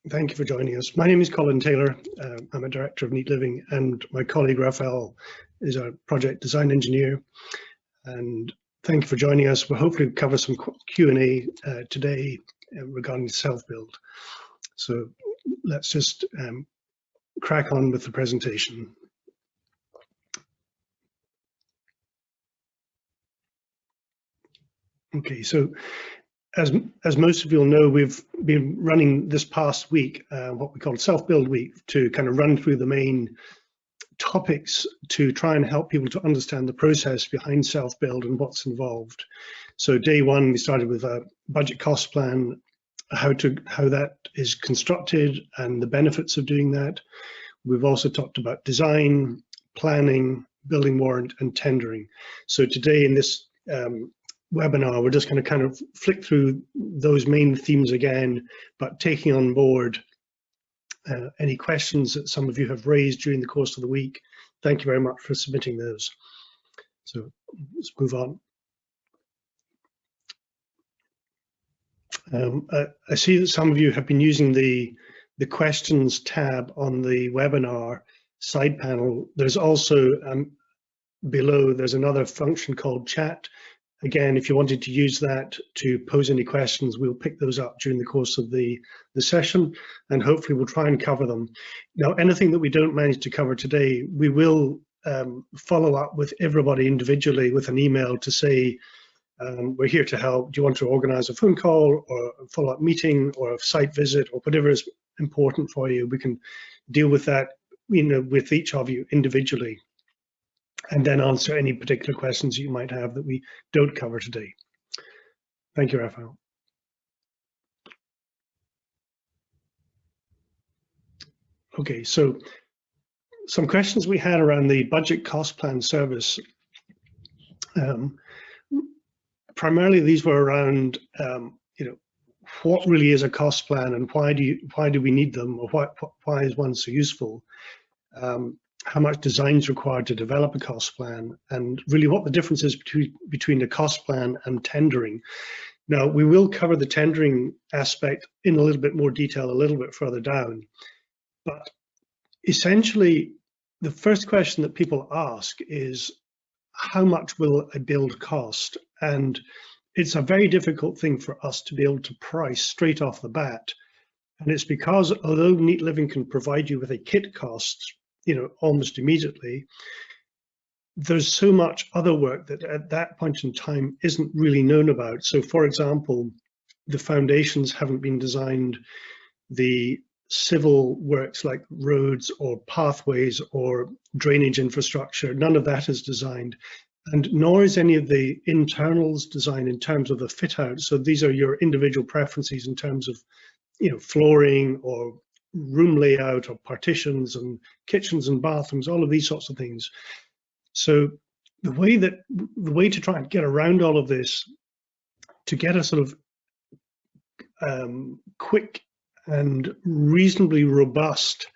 Thank you for joining us. My name is Colin Taylor. I'm a director of Neat Living, and my colleague Raphael is our project design engineer. And thank you for joining us. We'll hopefully cover some Q&A today regarding self-build. So let's just crack on with the presentation. Okay, so as most of you will know, we've been running this past week what we call Self-Build Week to kind of run through the main topics to try and help people to understand the process behind self-build and what's involved. So day one, we started with a budget cost plan, how that is constructed and the benefits of doing that. We've also talked about design, planning, building warrant, and tendering. So today in this webinar, we're just going to kind of flick through those main themes again, but taking on board any questions that some of you have raised during the course of the week. Thank you very much for submitting those. So let's move on. I see that some of you have been using the questions tab on the webinar side panel. There's also below, there's another function called chat. Again, if you wanted to use that to pose any questions, we'll pick those up during the course of the session, and hopefully we'll try and cover them. Now, anything that we don't manage to cover today, we will follow up with everybody individually with an email to say, we're here to help. Do you want to organize a phone call or a follow-up meeting or a site visit or whatever is important for you? We can deal with that, with each of you individually, and then answer any particular questions you might have that we don't cover today. Thank you, Raphael. Okay, so some questions we had around the budget cost plan service. Primarily, these were around, what really is a cost plan and why do we need them, or why is one so useful? How much design is required to develop a cost plan, and really what the difference is between the cost plan and tendering. Now, we will cover the tendering aspect in a little bit more detail a little bit further down, but essentially the first question that people ask is, how much will a build cost? And it's a very difficult thing for us to be able to price straight off the bat, and it's because although Neat Living can provide you with a kit cost almost immediately, there's so much other work that at that point in time isn't really known about. So for example, the foundations haven't been designed, the civil works like roads or pathways or drainage infrastructure, none of that is designed, and nor is any of the internals designed in terms of the fit out. So these are your individual preferences in terms of flooring or room layout or partitions and kitchens and bathrooms, all of these sorts of things. So the way to try and get around all of this, to get a sort of quick and reasonably robust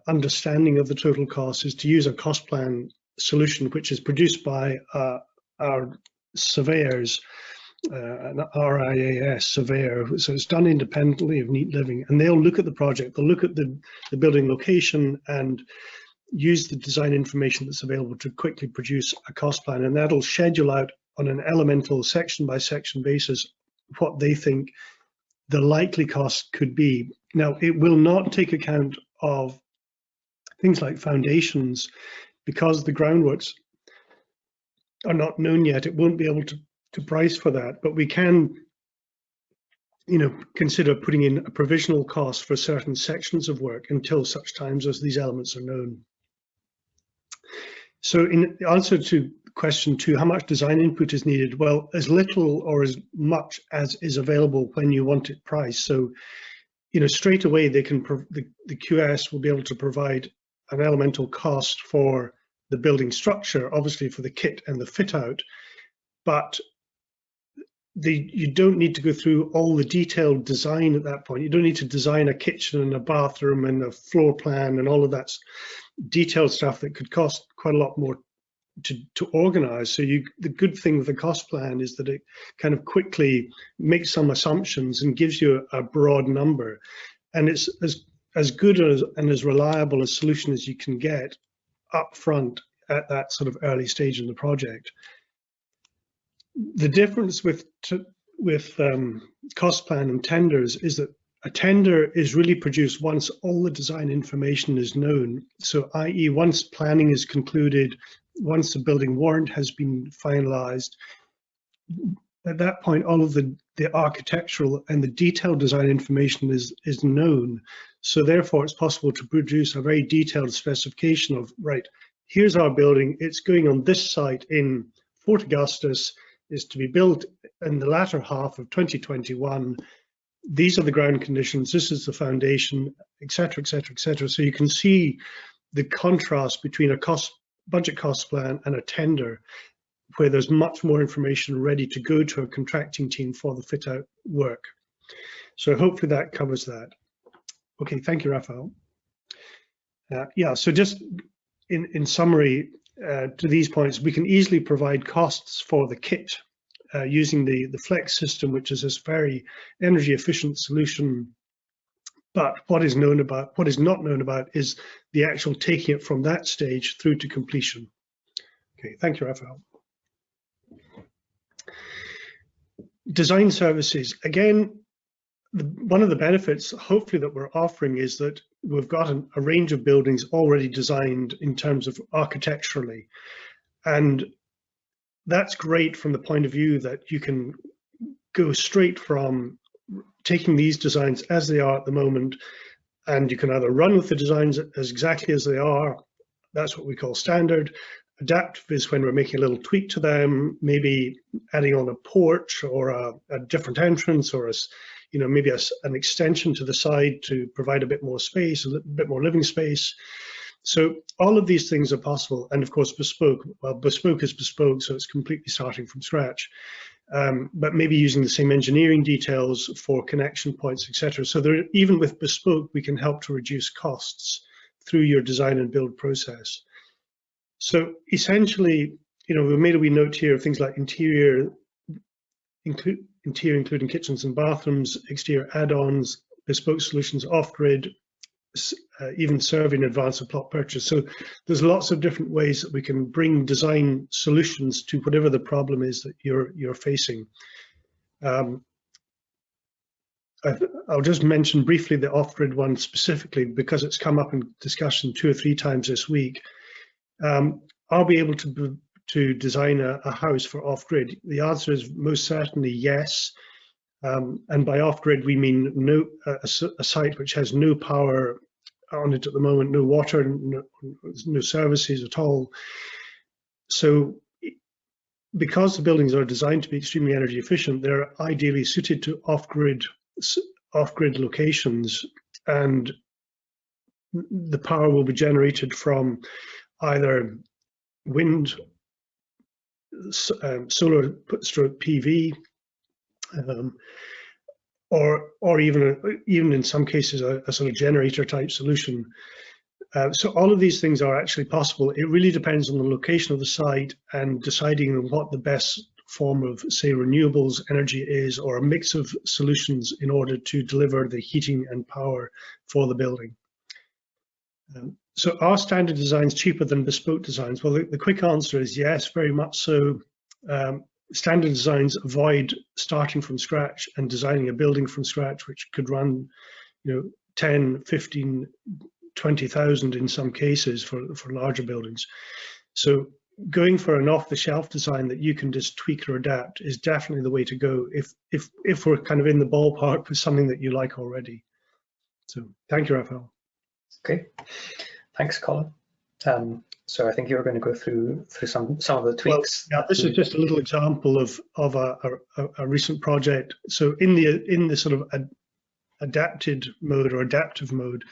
understanding of the total cost, is to use a cost plan solution which is produced by our surveyors, an RIAS surveyor. So it's done independently of Neat Living, and they'll look at the project, they'll look at the building location and use the design information that's available to quickly produce a cost plan, and that'll schedule out on an elemental section by section basis what they think the likely cost could be. Now, it will not take account of things like foundations, because the groundworks are not known yet. It won't be able to price for that, but we can consider putting in a provisional cost for certain sections of work until such times as these elements are known. So in answer to question 2, how much design input is needed? Well, as little or as much as is available when you want it priced. So straight away they can the QS will be able to provide an elemental cost for the building structure, obviously for the kit and the fit out, but you don't need to go through all the detailed design at that point. You don't need to design a kitchen and a bathroom and a floor plan and all of that detailed stuff that could cost quite a lot more to organize. So the good thing with the cost plan is that it kind of quickly makes some assumptions and gives you a broad number. and it's as good and as reliable a solution as you can get up front at that sort of early stage in the project. The difference with cost plan and tenders is that a tender is really produced once all the design information is known. So i.e. once planning is concluded, once the building warrant has been finalized, at that point all of the architectural and the detailed design information is known. So therefore it's possible to produce a very detailed specification of, right, here's our building, it's going on this site in Fort Augustus, is to be built in the latter half of 2021. These are the ground conditions, this is the foundation, etc., etc., etc. So you can see the contrast between a budget cost plan and a tender, where there's much more information ready to go to a contracting team for the fit out work. So hopefully that covers that. Okay, thank you, Raphael. Yeah, so just in summary, to these points, we can easily provide costs for the kit using the Flex system, which is this very energy efficient solution. But what is not known about is the actual taking it from that stage through to completion. Okay, thank you, Raphael. Design services. Again, one of the benefits, hopefully, that we're offering is that we've got a range of buildings already designed in terms of architecturally. And that's great from the point of view that you can go straight from taking these designs as they are at the moment, and you can either run with the designs as exactly as they are. That's what we call standard. Adaptive is when we're making a little tweak to them, maybe adding on a porch or a different entrance, or maybe an extension to the side to provide a bit more space, a bit more living space. So all of these things are possible, and of course bespoke. Well, bespoke is bespoke, so it's completely starting from scratch. But maybe using the same engineering details for connection points, etc. So even with bespoke, we can help to reduce costs through your design and build process. So essentially, we made a wee note here of things like interior including kitchens and bathrooms, exterior add-ons, bespoke solutions, off-grid, even serving in advance of plot purchase. So there's lots of different ways that we can bring design solutions to whatever the problem is that you're facing. I'll just mention briefly the off-grid one specifically because it's come up in discussion 2 or 3 times this week. I'll be able to design a house for off-grid. The answer is most certainly yes. And by off-grid, we mean a site which has no power on it at the moment, no water, no services at all. So because the buildings are designed to be extremely energy efficient, they're ideally suited to off-grid locations, and the power will be generated from either wind, solar stroke PV, or even in some cases a sort of generator type solution. So all of these things are actually possible. It really depends on the location of the site and deciding on what the best form of, say, renewables energy is, or a mix of solutions in order to deliver the heating and power for the building. So are standard designs cheaper than bespoke designs? Well, the quick answer is yes, very much so. Standard designs avoid starting from scratch and designing a building from scratch, which could run, 10, 15, 20,000 in some cases for larger buildings. So going for an off-the-shelf design that you can just tweak or adapt is definitely the way to go if we're kind of in the ballpark with something that you like already. So thank you, Raphael. Okay, thanks, Colin. So I think you're going to go through some of the tweaks. Well, yeah, this is just a little example of a recent project. So in the sort of adapted mode or adaptive mode,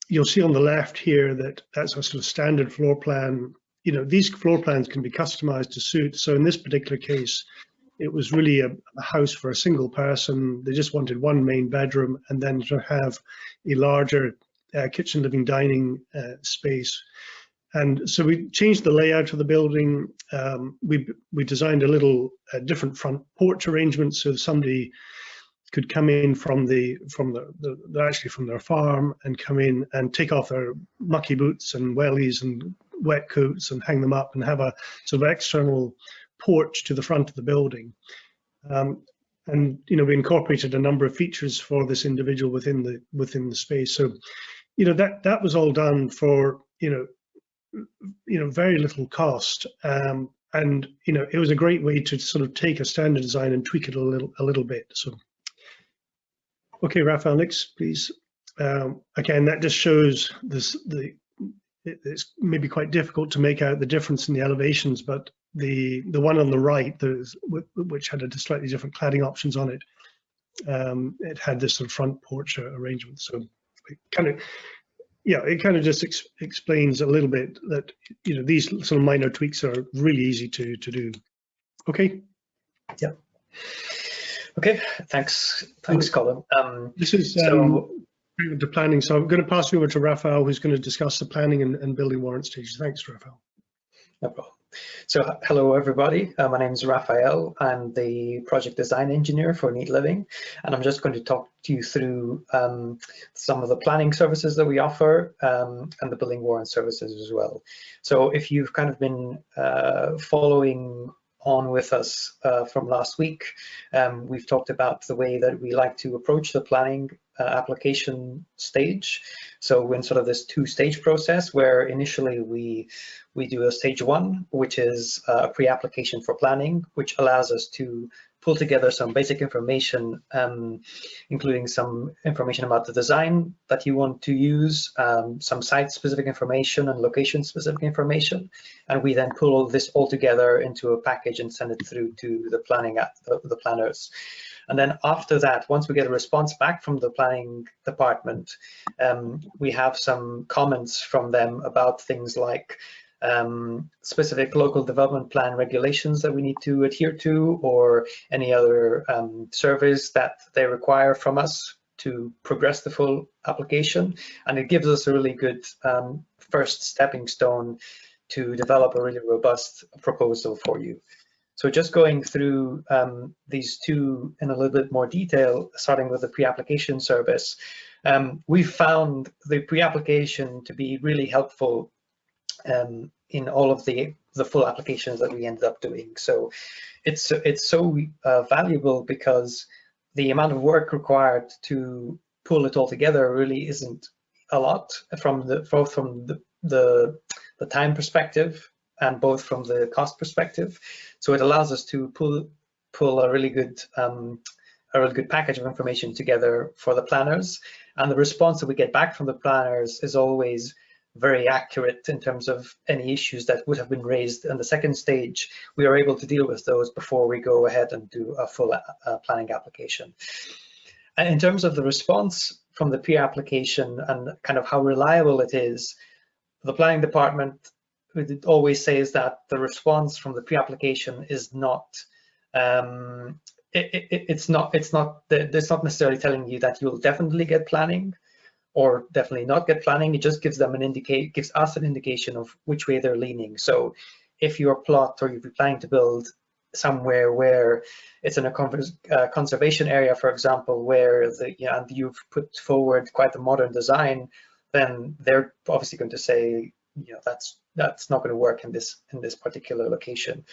you'll see on the left here that that's a sort of standard floor plan. These floor plans can be customized to suit. So in this particular case, it was really a house for a single person. They just wanted one main bedroom and then to have a larger kitchen, living, dining space. And so we changed the layout of the building. We designed a little different front porch arrangement, so somebody could come in from actually from their farm and come in and take off their mucky boots and wellies and wet coats and hang them up and have a sort of external porch to the front of the building. And we incorporated a number of features for this individual within the space. So that was all done for very little cost. And it was a great way to sort of take a standard design and tweak it a little bit. So, okay, Raphael, next, please. Again, that just shows it's maybe quite difficult to make out the difference in the elevations, but the one on the right, which had a slightly different cladding options on it, it had this sort of front porch arrangement. So it kind of just explains a little bit that these sort of minor tweaks are really easy to do. Okay. Yeah. Okay. Thanks, Colin. This is the planning. So I'm going to pass you over to Raphael, who's going to discuss the planning and building warrant stages. Thanks, Raphael. No problem. So hello everybody, my name is Raphael. I'm the project design engineer for Neat Living, and I'm just going to talk to you through some of the planning services that we offer and the building warrant services as well. So if you've kind of been following on with us from last week, we've talked about the way that we like to approach the planning application stage. So we're in sort of this two-stage process where initially we do a stage one, which is a pre-application for planning, which allows us to pull together some basic information, including some information about the design that you want to use, some site-specific information and location-specific information, and we then pull this all together into a package and send it through to the the planners. And then after that, once we get a response back from the planning department, we have some comments from them about things like specific local development plan regulations that we need to adhere to, or any other surveys that they require from us to progress the full application. And it gives us a really good first stepping stone to develop a really robust proposal for you. So just going through these two in a little bit more detail, starting with the pre-application service, we found the pre-application to be really helpful in all of the full applications that we ended up doing. So it's so valuable because the amount of work required to pull it all together really isn't a lot, both from the time perspective and both from the cost perspective. So it allows us to pull a really good package of information together for the planners, and the response that we get back from the planners is always very accurate in terms of any issues that would have been raised in the second stage. We are able to deal with those before we go ahead and do a full planning application. And in terms of the response from the pre-application and kind of how reliable it is, the planning department always says that the response from the pre-application is not it's not necessarily telling you that you'll definitely get planning or definitely not get planning. It just gives us an indication of which way they're leaning. So if your plot, or if you're planning to build somewhere where it's in a conservation area, for example, where and you've put forward quite a modern design, then they're obviously going to say, that's not going to work in this particular location.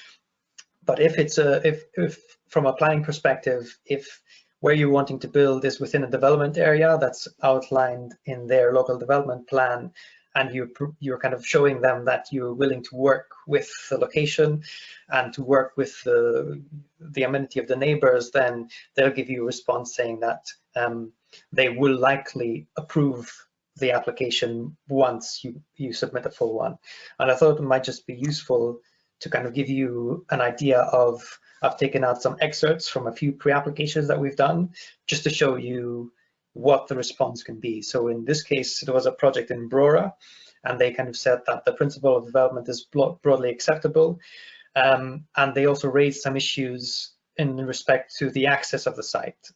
But if it's if from a planning perspective, if where you're wanting to build is within a development area that's outlined in their local development plan, and you're kind of showing them that you're willing to work with the location and to work with the amenity of the neighbors, then they'll give you a response saying that they will likely approve the application once you submit a full one. And I thought it might just be useful to kind of give you an idea of, I've taken out some excerpts from a few pre-applications that we've done, just to show you what the response can be. So in this case, it was a project in Brora, and they kind of said that the principle of development is broadly acceptable. And they also raised some issues in respect to the access of the site.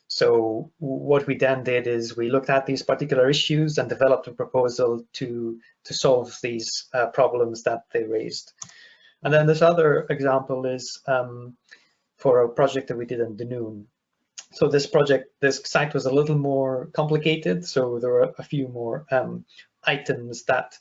So what we then did is we looked at these particular issues and developed a proposal to solve these problems that they raised. And then this other example is for a project that we did in Dunoon. So this site was a little more complicated. So there were a few more items that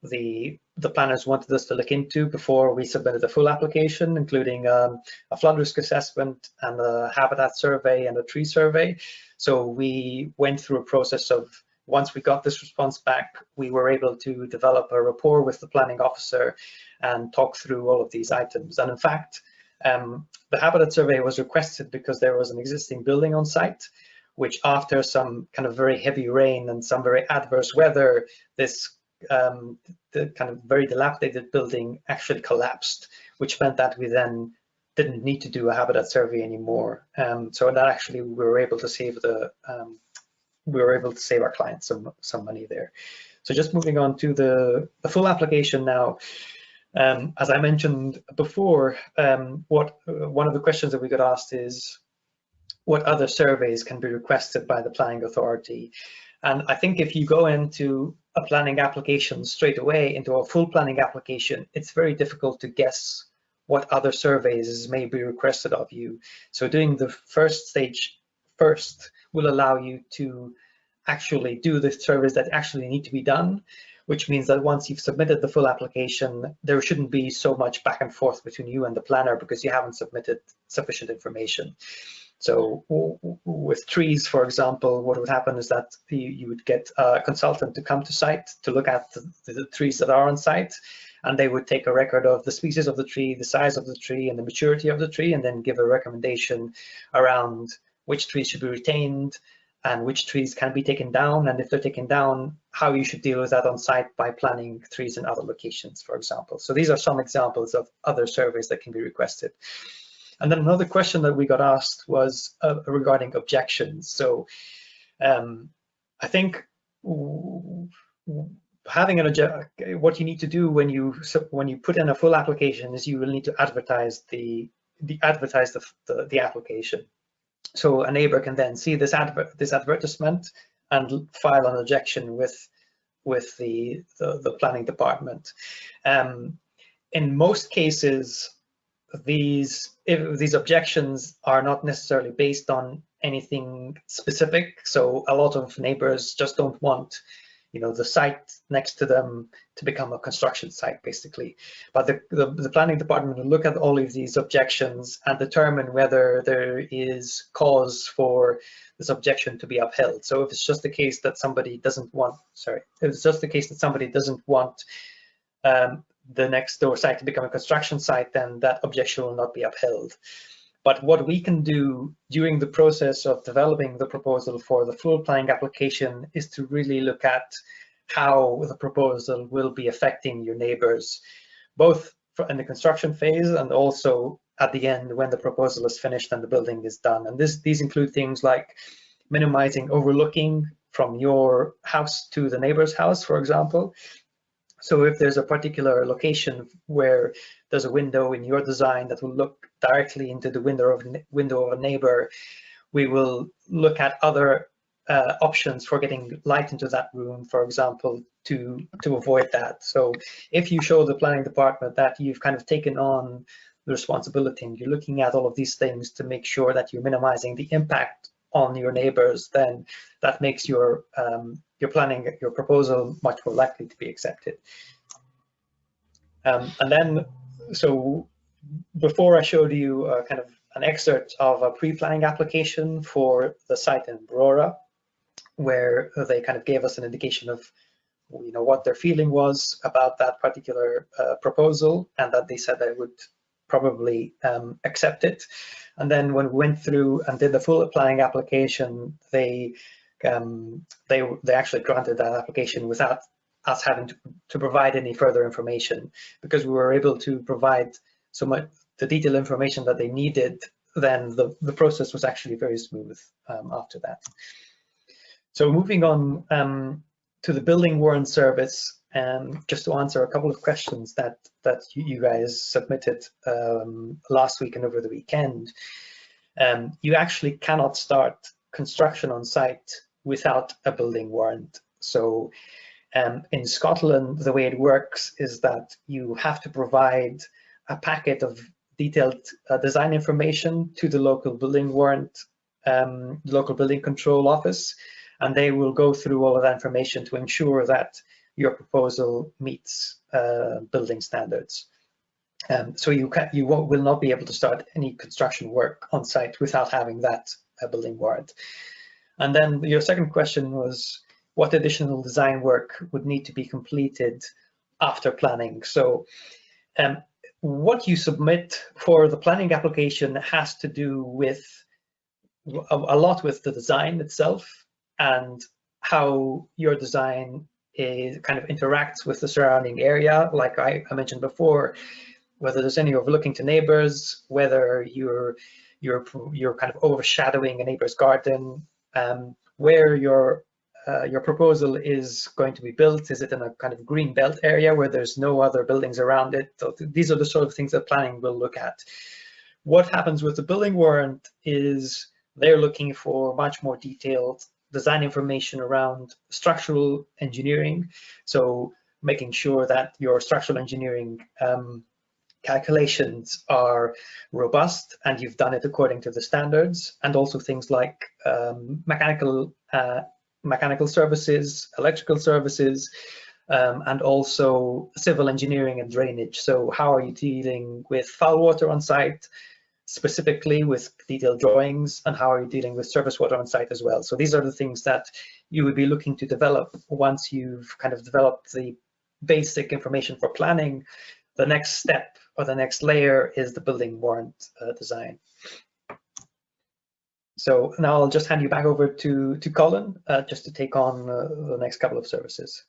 the planners wanted us to look into before we submitted the full application, including a flood risk assessment and a habitat survey and a tree survey. So we went through a process of, once we got this response back, we were able to develop a rapport with the planning officer and talk through all of these items. And in fact, the habitat survey was requested because there was an existing building on site, which after some kind of very heavy rain and some very adverse weather, this the kind of very dilapidated building actually collapsed, which meant that we then didn't need to do a habitat survey anymore. So that actually we were able to save our clients some money there. So just moving on to the full application now. As I mentioned before, one of the questions that we got asked is, what other surveys can be requested by the planning authority? And I think if you go into a planning application straight away, into a full planning application, it's very difficult to guess what other surveys may be requested of you. So doing the first stage first will allow you to actually do the surveys that actually need to be done, which means that once you've submitted the full application, there shouldn't be so much back and forth between you and the planner because you haven't submitted sufficient information. So with trees, for example, what would happen is that you would get a consultant to come to site to look at the trees that are on site, and they would take a record of the species of the tree, the size of the tree, and the maturity of the tree, and then give a recommendation around which trees should be retained and which trees can be taken down, and if they're taken down, how you should deal with that on site by planting trees in other locations, for example. So these are some examples of other surveys that can be requested. And then another question that we got asked was regarding objections. So I think having what you need to do when you put in a full application is you will need to advertise the application. So a neighbor can then see this advertisement and file an objection with the planning department. In most cases, these objections are not necessarily based on anything specific. So a lot of neighbors just don't want, the site next to them to become a construction site, basically. But the planning department will look at all of these objections and determine whether there is cause for this objection to be upheld. So if it's just the case that somebody doesn't want, the next door site to become a construction site, then that objection will not be upheld. But what we can do during the process of developing the proposal for the full planning application is to really look at how the proposal will be affecting your neighbors, both in the construction phase and also at the end when the proposal is finished and the building is done. And these include things like minimizing overlooking from your house to the neighbor's house, for example. So if there's a particular location where there's a window in your design that will look directly into the window of a neighbor, we will look at other options for getting light into that room, for example, to avoid that. So if you show the planning department that you've kind of taken on the responsibility and you're looking at all of these things to make sure that you're minimizing the impact on your neighbors, then that makes your proposal much more likely to be accepted. And then, so before I showed you kind of an excerpt of a pre-planning application for the site in Aurora, where they kind of gave us an indication of what their feeling was about that particular proposal, and that they said they would probably accept it. And then when we went through and did the full planning application, they actually granted that application without us having to provide any further information, because we were able to provide so much the detailed information that they needed. Then the process was actually very smooth after that. So moving on to the building warrant service, just to answer a couple of questions that you guys submitted last week and over the weekend. You actually cannot start construction on site without a building warrant. So in Scotland, the way it works is that you have to provide a packet of detailed design information to the local building warrant the local building control office, and they will go through all of that information to ensure that your proposal meets building standards. So you will not be able to start any construction work on site without having that building warrant. And then your second question was, what additional design work would need to be completed after planning? So what you submit for the planning application has to do with a lot with the design itself and how your design kind of interacts with the surrounding area, like I mentioned before, whether there's any overlooking to neighbors, whether you're kind of overshadowing a neighbor's garden, where your proposal is going to be built. Is it in a kind of green belt area where there's no other buildings around it? So these are the sort of things that planning will look at. What happens with the building warrant is they're looking for much more detailed design information around structural engineering. So making sure that your structural engineering calculations are robust and you've done it according to the standards, and also things like mechanical services, electrical services, and also civil engineering and drainage. So how are you dealing with foul water on site, specifically with detailed drawings, and how are you dealing with surface water on site as well? So these are the things that you would be looking to develop once you've kind of developed the basic information for planning. The next step or the next layer is the building warrant design. So now I'll just hand you back over to Colin just to take on the next couple of services.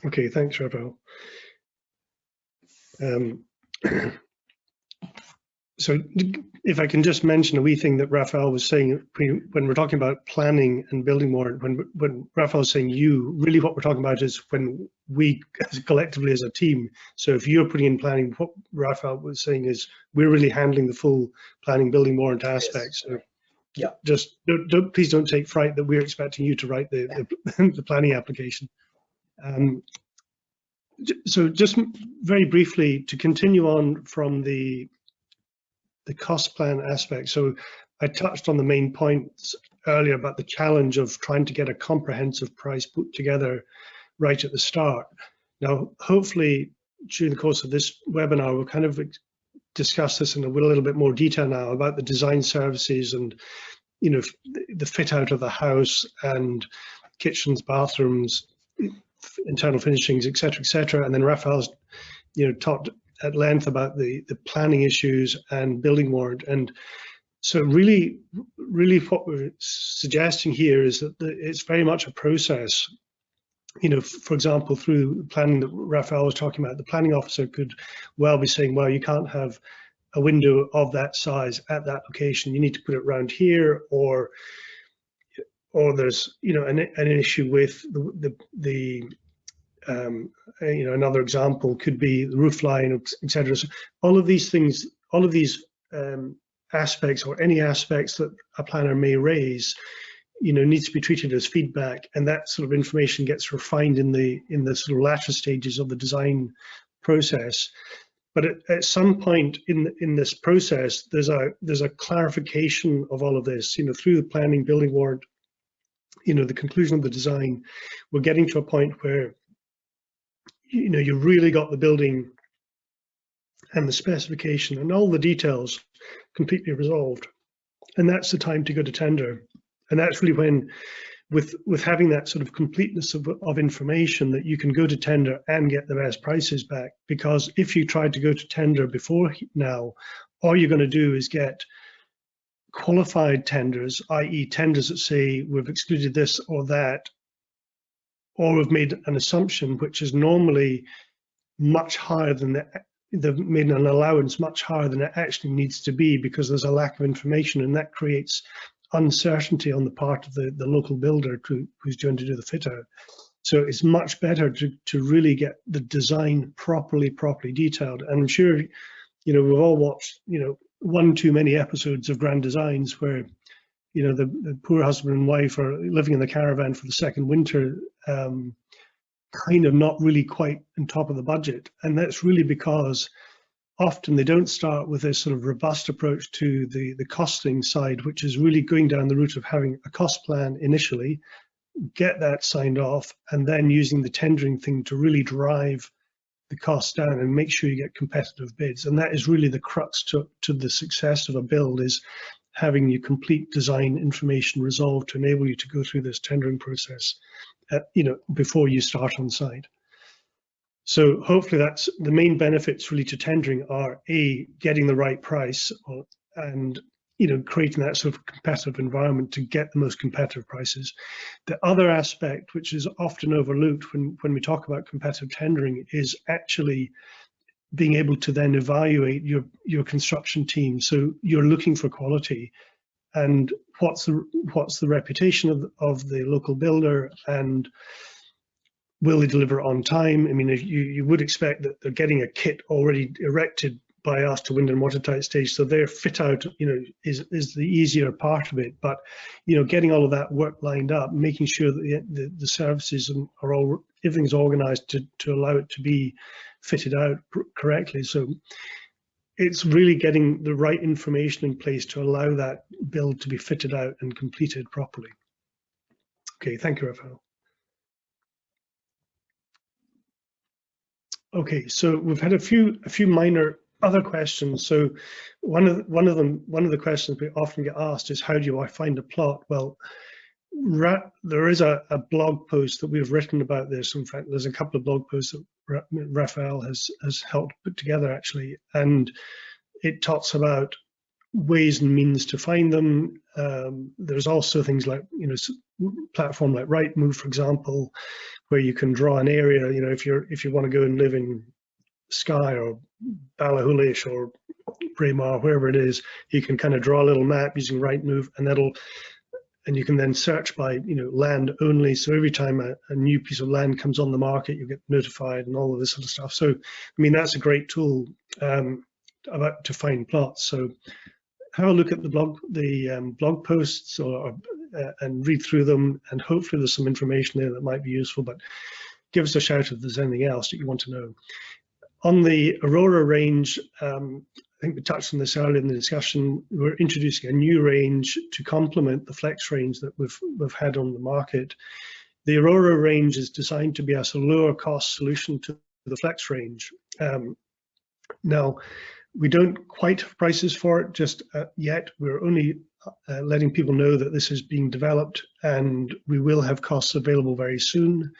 Okay, thanks, Raphael. So if I can just mention a wee thing that Raphael was saying when we're talking about planning and building warrant, when Raphael's saying you, really what we're talking about is when we collectively as a team. So if you're putting in planning, what Raphael was saying is we're really handling the full planning building warrant aspects. So yeah, just please don't take fright that we're expecting you to write the planning application. So just very briefly to continue on from the cost plan aspect. So I touched on the main points earlier about the challenge of trying to get a comprehensive price put together right at the start. Now, hopefully during the course of this webinar, we'll kind of discuss this in a little bit more detail now about the design services and, you know, the fit out of the house and kitchens, bathrooms, internal finishings, etc. And then Raphael's, you know, talked at length about the planning issues and building warrant. And so really what we're suggesting here is that it's very much a process. You know, for example, through planning that Raphael was talking about, the planning officer could well be saying, well, you can't have a window of that size at that location. You need to put it around here, or there's, you know, an issue with you know, another example could be the roof line, etc. So all of these things, all of these aspects, or any aspects that a planner may raise, you know, needs to be treated as feedback, and that sort of information gets refined in the sort of latter stages of the design process. But at some point in this process, there's a clarification of all of this, you know, through the planning building warrant, you know, the conclusion of the design. We're getting to a point where, you know, you really got the building and the specification and all the details completely resolved, and that's the time to go to tender. And that's really when, with having that sort of completeness of information, that you can go to tender and get the best prices back. Because if you tried to go to tender before now, all you're going to do is get qualified tenders, i.e. tenders that say we've excluded this or that, or we've made an assumption which is normally much higher than they've made an allowance much higher than it actually needs to be, because there's a lack of information, and that creates uncertainty on the part of the local builder who's going to do the fit out. So it's much better to really get the design properly detailed. And I'm sure, you know, we've all watched, you know, one too many episodes of Grand Designs where, you know, the poor husband and wife are living in the caravan for the second winter, kind of not really quite on top of the budget. And that's really because often they don't start with a sort of robust approach to the costing side, which is really going down the route of having a cost plan initially, get that signed off, and then using the tendering thing to really drive the costs down and make sure you get competitive bids. And that is really the crux to the success of a build, is having your complete design information resolved to enable you to go through this tendering process, before you start on site. So hopefully that's the main benefits really to tendering are getting the right price, and creating that sort of competitive environment to get the most competitive prices. The other aspect, which is often overlooked when we talk about competitive tendering, is actually being able to then evaluate your construction team. So you're looking for quality, and what's the reputation of the local builder, and will they deliver on time? I mean, you would expect that they're getting a kit already erected by us to wind and watertight stage, so their fit out, is the easier part of it. But getting all of that work lined up, making sure that the services are everything's organised to allow it to be fitted out correctly. So it's really getting the right information in place to allow that build to be fitted out and completed properly. Okay, thank you, Raphael. Okay, so we've had a few minor other questions. So one of the questions we often get asked is, how do I find a plot? Well, there is a blog post that we've written about this. In fact, there's a couple of blog posts that Raphael has helped put together actually, and it talks about ways and means to find them. There's also things like platform like Rightmove, for example, where you can draw an area. If you want to go and live in Skye or Ballachulish or Braemar, wherever it is, you can kind of draw a little map using Rightmove, and you can then search by land only. So every time a new piece of land comes on the market, you get notified and all of this sort of stuff. So I mean, that's a great tool to find plots. So have a look at the blog posts and read through them, and hopefully there's some information there that might be useful. But give us a shout if there's anything else that you want to know. On the Aurora range, I think we touched on this earlier in the discussion. We're introducing a new range to complement the Flex range that we've had on the market. The Aurora range is designed to be a lower cost solution to the Flex range. Now, we don't quite have prices for it just yet. We're only letting people know that this is being developed, and we will have costs available very soon.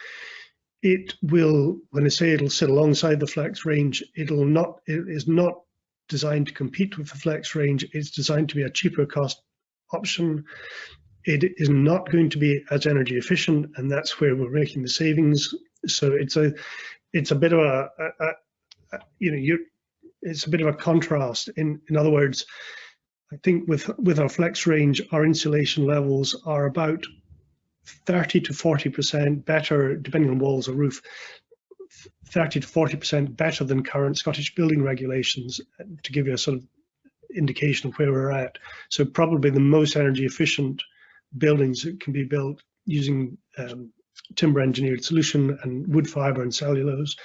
It will, when I say it'll sit alongside the Flex range, it is not designed to compete with the Flex range. It's designed to be a cheaper cost option. It is not going to be as energy efficient, and that's where we're making the savings. So it's a bit of it's a bit of a contrast. In other words, I think with our Flex range, our insulation levels are about 30 to 40% better, depending on walls or roof, 30 to 40% better than current Scottish building regulations, to give you a sort of indication of where we're at. So probably the most energy efficient buildings that can be built using timber engineered solution and wood fiber and cellulose,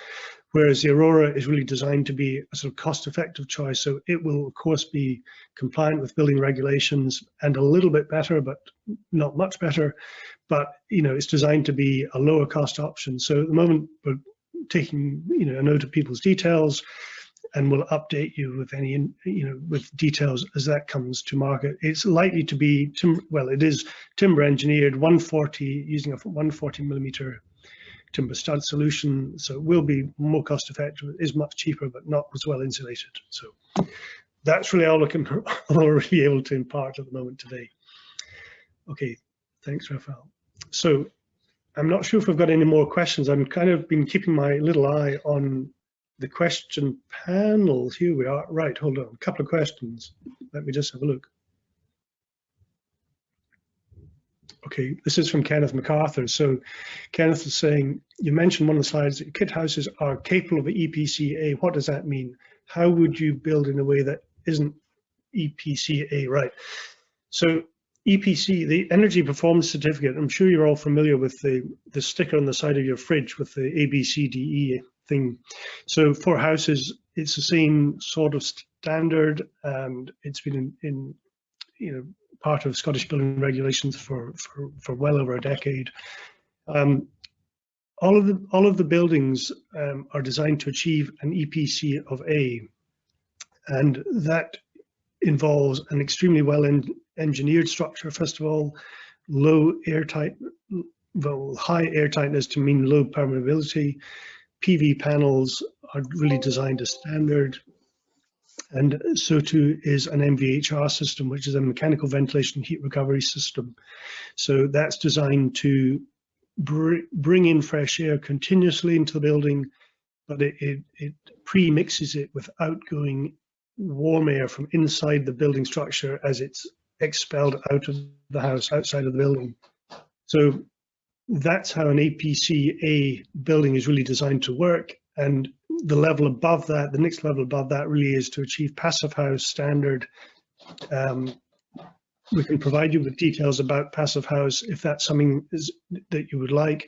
whereas the Aurora is really designed to be a sort of cost-effective choice. So it will, of course, be compliant with building regulations and a little bit better, but not much better. But it's designed to be a lower cost option. So at the moment, we're taking a note of people's details, and we'll update you with any with details as that comes to market. It's likely to be it is timber engineered 140 using a 140 millimeter timber stud solution, so it will be more cost effective. It is much cheaper, but not as well insulated. So that's really all I'll really be able to impart at the moment today. Okay, thanks, Raphael. So I'm not sure if we've got any more questions. I'm kind of been keeping my little eye on the question panel. Here we are. Right, hold on, a couple of questions. Let me just have a look. Okay, this is from Kenneth MacArthur. So Kenneth is saying, you mentioned one of the slides that kit houses are capable of EPC-A. What does that mean? How would you build in a way that isn't EPC-A? Right. So EPC, the Energy Performance Certificate, I'm sure you're all familiar with the sticker on the side of your fridge with the ABCDE thing. So for houses, it's the same sort of standard, and it's been in part of Scottish building regulations for well over a decade. All of the buildings are designed to achieve an EPC of A, and that involves an extremely well engineered structure. First of all, low airtight, well, high airtightness to mean low permeability. PV panels are really designed as standard, and so too is an MVHR system, which is a mechanical ventilation heat recovery system. So that's designed to bring in fresh air continuously into the building, but it pre-mixes it with outgoing warm air from inside the building structure as it's expelled out of the house, outside of the building. So that's how an APC-A building is really designed to work. And the level above that, the next level above that really is to achieve Passive House standard. We can provide you with details about Passive House if that's something that you would like.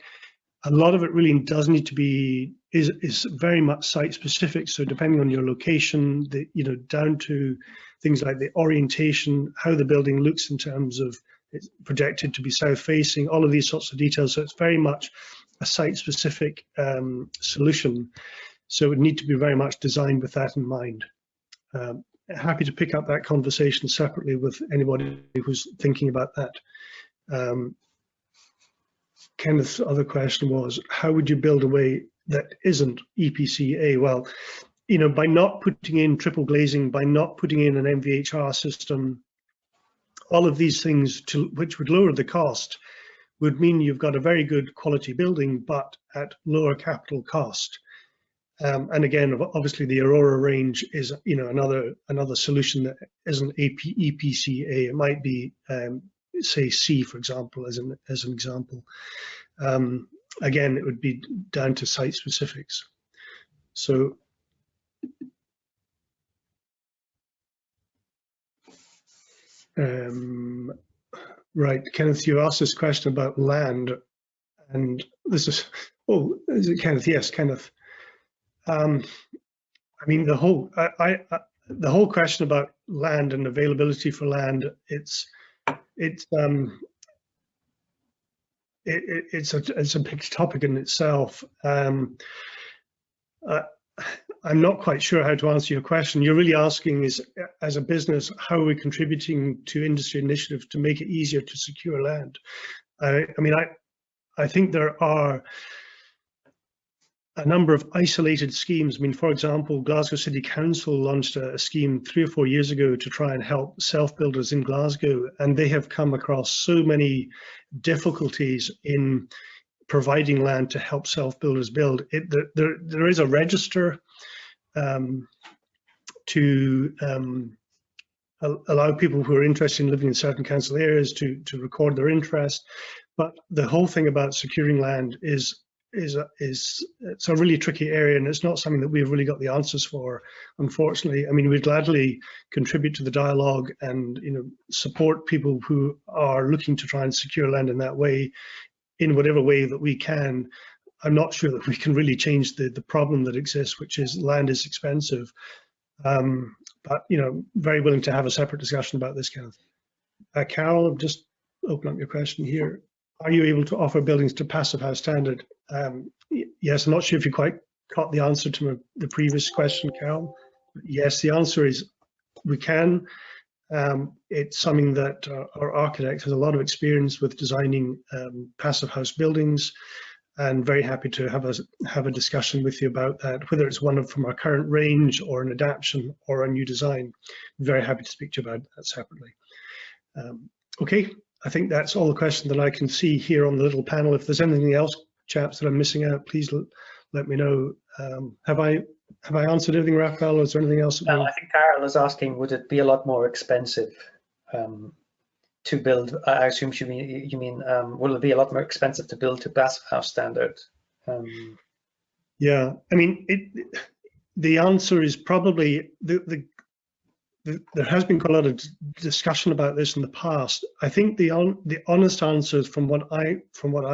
A lot of it really does need to be, is very much site specific. So depending on your location, down to things like the orientation, how the building looks in terms of it's projected to be south facing, all of these sorts of details. So it's very much a site specific solution. So it would need to be very much designed with that in mind. Happy to pick up that conversation separately with anybody who's thinking about that. Kenneth's other question was, how would you build a way that isn't EPC-A? Well, by not putting in triple glazing, by not putting in an MVHR system, all of these things which would lower the cost would mean you've got a very good quality building, but at lower capital cost. And again, obviously the Aurora range is another solution that isn't EPC-A. It might be say C, for example, as an example. Again, it would be down to site specifics. So right, Kenneth, you asked this question about land, and this is, is it Kenneth? Yes, Kenneth. I mean, the whole question about land and availability for land, it's a big topic in itself. I'm not quite sure how to answer your question. You're really asking is, as a business, how are we contributing to industry initiatives to make it easier to secure land? I think there are a number of isolated schemes. I mean, for example, Glasgow City Council launched a scheme 3 or 4 years ago to try and help self-builders in Glasgow, and they have come across so many difficulties in providing land to help self-builders build. There is a register to allow people who are interested in living in certain council areas to record their interest, but the whole thing about securing land is it's a really tricky area, and it's not something that we've really got the answers for, unfortunately. I mean, we'd gladly contribute to the dialogue and support people who are looking to try and secure land in that way, in whatever way that we can. I'm not sure that we can really change the problem that exists, which is land is expensive. But very willing to have a separate discussion about this, Kenneth. Carol, I've just opened up your question here. Are you able to offer buildings to Passive House standard? Yes, I'm not sure if you quite caught the answer to the previous question, Carol. Yes, the answer is we can. It's something that our architect has a lot of experience with designing Passive House buildings, and very happy to have a discussion with you about that, whether it's one from our current range or an adaptation or a new design. Very happy to speak to you about that separately. Okay. I think that's all the questions that I can see here on the little panel. If there's anything else, chaps, that I'm missing out, please let me know. Have I answered everything, Raphael, or is there anything else? I think Carol is asking, would it be a lot more expensive to build? I assume you mean will it be a lot more expensive to build to Passive House standard? Yeah, I mean, the answer is probably there has been quite a lot of discussion about this in the past. I think the honest answer, from what I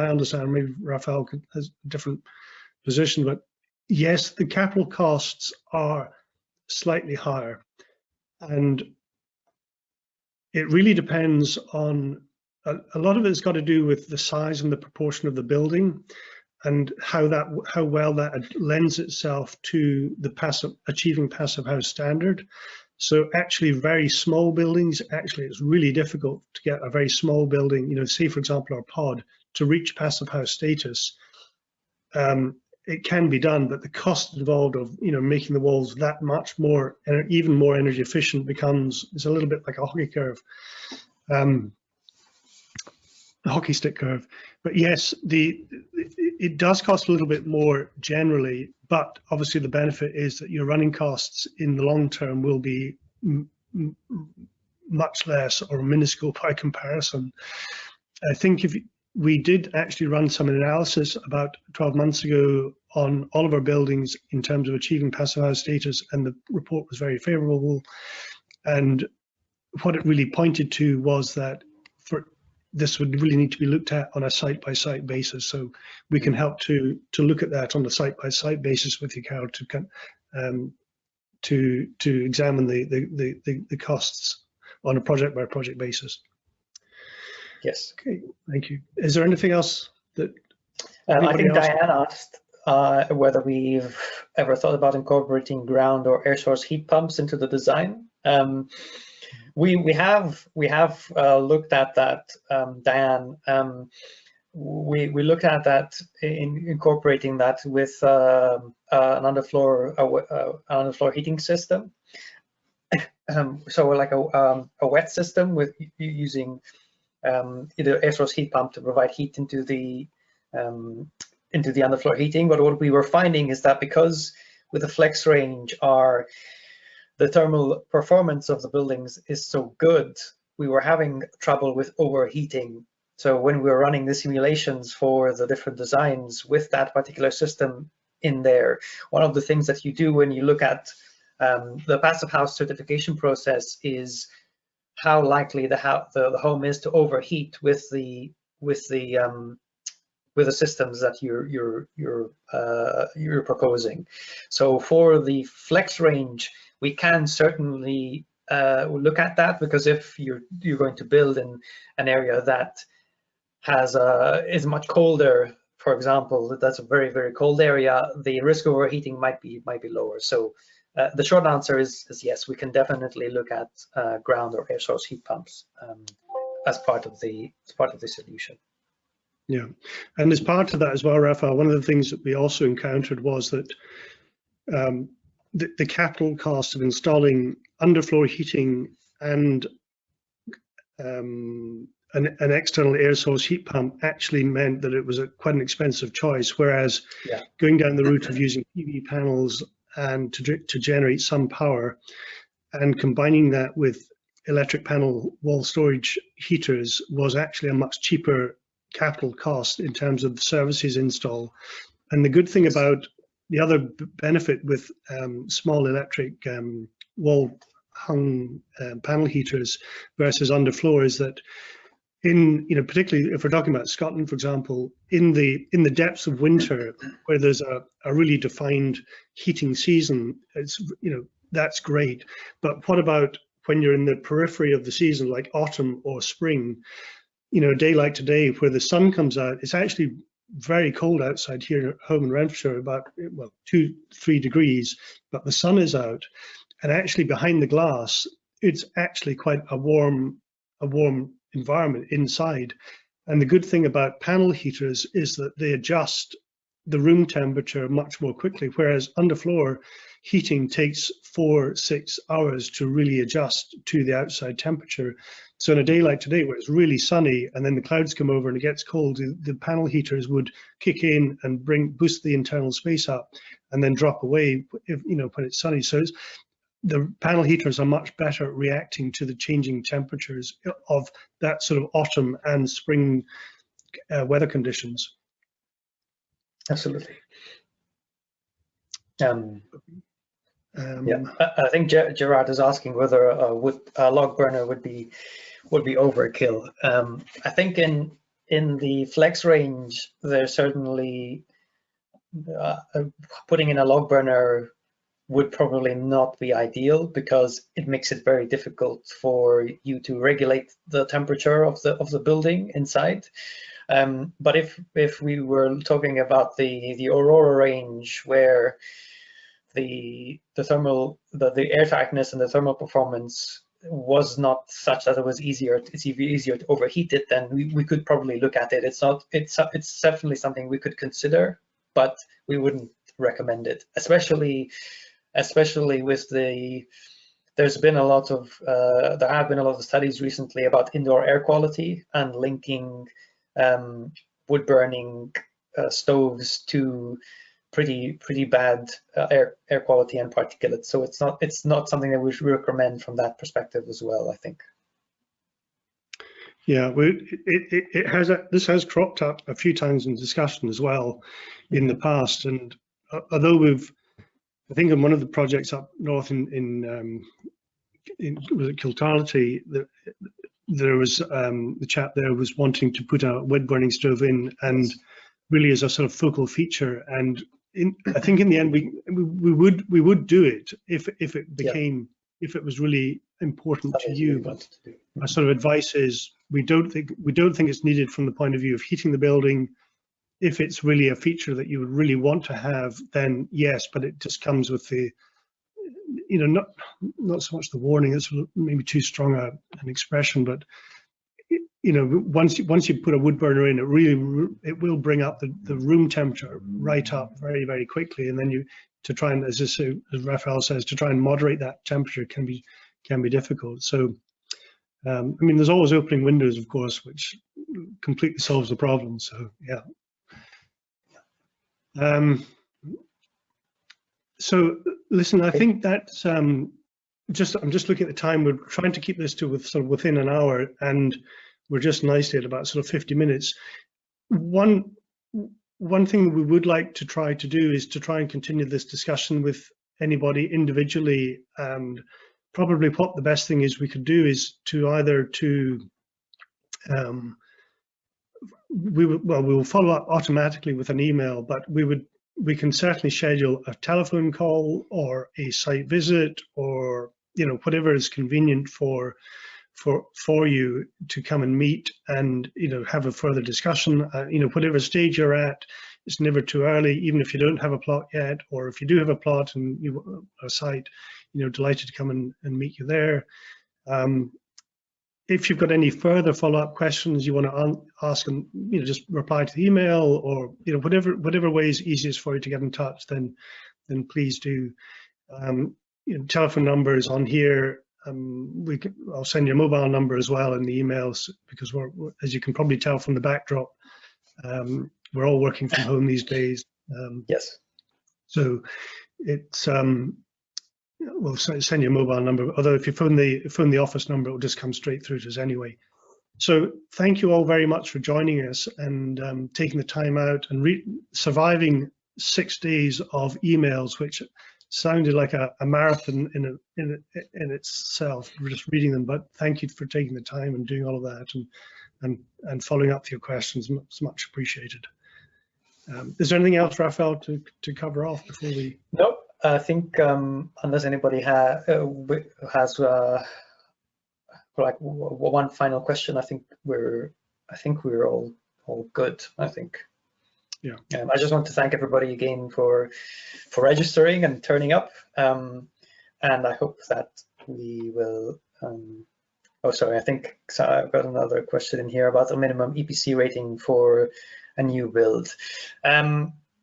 understand, maybe Raphael has a different position, but yes, the capital costs are slightly higher. And it really depends on, a lot of it's got to do with the size and the proportion of the building, and how well that lends itself to the achieving passive house standard. So actually very small buildings, actually it's really difficult to get a very small building, say for example our pod, to reach passive house status. It can be done, but the cost involved of making the walls that much more, even more energy efficient, it's a little bit like a hockey curve. The hockey stick curve. But yes, it does cost a little bit more generally, but obviously the benefit is that your running costs in the long term will be much less or minuscule by comparison. I think we did actually run some analysis about 12 months ago on all of our buildings in terms of achieving passive house status, and the report was very favorable. And what it really pointed to was that this would really need to be looked at on a site-by-site basis. So we can help to look at that on a site-by-site basis with you, Carol, to examine the costs on a project-by-project basis. Yes. Okay, thank you. Is there anything else that I think Diane asked whether we've ever thought about incorporating ground or air source heat pumps into the design. We have looked at that, Diane. We looked at that in incorporating that with an underfloor heating system. So like a wet system with using either air source heat pump to provide heat into the underfloor heating. But what we were finding is that because with the flex range the thermal performance of the buildings is so good, we were having trouble with overheating. So when we were running the simulations for the different designs with that particular system in there, one of the things that you do when you look at the passive house certification process is how likely the home is to overheat with the systems that you're proposing. So for the flex range, we can certainly look at that, because if you're going to build in an area that is much colder, for example, that's a very, very cold area, the risk of overheating might be lower. So the short answer is yes, we can definitely look at ground or air source heat pumps as part of the solution. Yeah, and as part of that as well, Raphael, one of the things that we also encountered was that the capital cost of installing underfloor heating and an external air source heat pump actually meant that it was quite an expensive choice, whereas going down the route of using PV panels and to generate some power and combining that with electric panel wall storage heaters was actually a much cheaper capital cost in terms of the services install. And the good thing about the other benefit with small electric wall hung panel heaters versus underfloor is that particularly if we're talking about Scotland, for example, in the depths of winter where there's a really defined heating season, that's great. But what about when you're in the periphery of the season, like autumn or spring? A day like today where the sun comes out, it's actually very cold outside here at home in Renfrewshire, about 2-3 degrees, but the sun is out, and actually behind the glass it's actually quite a warm environment inside. And the good thing about panel heaters is that they adjust the room temperature much more quickly, whereas underfloor heating takes 4-6 hours to really adjust to the outside temperature. So in a day like today where it's really sunny and then the clouds come over and it gets cold, the panel heaters would kick in and boost the internal space up and then drop away when it's sunny. So the panel heaters are much better at reacting to the changing temperatures of that sort of autumn and spring weather conditions. Absolutely. I think Gerard is asking whether a log burner would be overkill. I think in the flex range, there's certainly putting in a log burner would probably not be ideal, because it makes it very difficult for you to regulate the temperature of the building inside. But if we were talking about the Aurora range, where the air tightness and the thermal performance was not such that it's easier to overheat it, then we could probably look at it. It's definitely something we could consider, but we wouldn't recommend it, especially with there have been a lot of studies recently about indoor air quality and linking wood burning stoves to pretty bad air quality and particulates. So it's not something that we should recommend from that perspective as well, I think. Yeah, this has cropped up a few times in discussion as well in the past, and although I think in one of the projects up north in Kiltarnity, there was the chap there was wanting to put a wood burning stove in, and really as a sort of focal feature. And I think in the end we would do it if it became if it was really important to you. But my sort of advice is we don't think it's needed from the point of view of heating the building. If it's really a feature that you would really want to have, then yes, but it just comes with the, not so much the warning, it's maybe too strong an expression, but once you put a wood burner in, it will bring up the room temperature right up very, very quickly, and then to try and, as Raphael says, to try and moderate that temperature can be difficult. So I mean, there's always opening windows, of course, which completely solves the problem. So yeah. So listen, I think that's I'm just looking at the time. We're trying to keep this to within an hour, and we're just nicely at about sort of 50 minutes. One thing we would like to try to do is to try and continue this discussion with anybody individually, and probably what the best thing is we could do is to either we will follow up automatically with an email, but we can certainly schedule a telephone call or a site visit, or whatever is convenient for you to come and meet and have a further discussion. Whatever stage you're at, it's never too early, even if you don't have a plot yet, or if you do have a plot and a site, delighted to come and meet you there. If you've got any further follow-up questions you want to ask, and just reply to the email, or whatever way is easiest for you to get in touch, then please do. Telephone number is on here. I'll send you a mobile number as well in the emails, because as you can probably tell from the backdrop, we're all working from home these days. Yes. So it's we'll send you a mobile number, although if you phone the office number, it will just come straight through to us anyway. So thank you all very much for joining us and taking the time out and surviving 6 days of emails, which sounded like a marathon in itself, just reading them. But thank you for taking the time and doing all of that and following up with your questions. It's much appreciated. Is there anything else, Raphael, to cover off before we? Nope. I think unless anybody has like one final question, I think we're all good. I think. Yeah. I just want to thank everybody again for registering and turning up, and I hope that we will. Oh, sorry. I think I've got another question in here about a minimum EPC rating for a new build.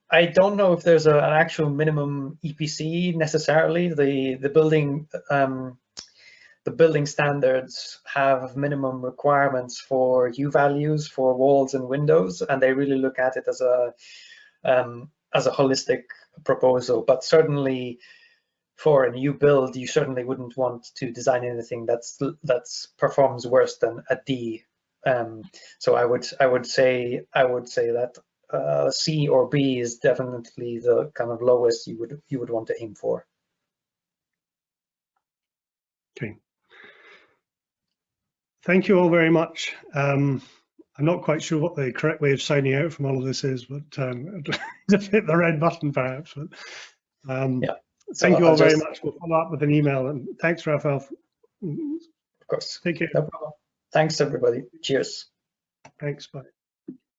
I don't know if there's an actual minimum EPC necessarily. The building standards have minimum requirements for U values for walls and windows, and they really look at it as a holistic proposal. But certainly, for a new build, you certainly wouldn't want to design anything that's performs worse than a D. So I would say that C or B is definitely the kind of lowest you would want to aim for. Okay. Thank you all very much. I'm not quite sure what the correct way of signing out from all of this is, but just hit the red button perhaps. But, yeah. Thank you I'll all very just, much. We'll follow up with an email, and thanks, Raphael. of course, Take care. no problem. Thanks everybody. Cheers. Thanks. Bye.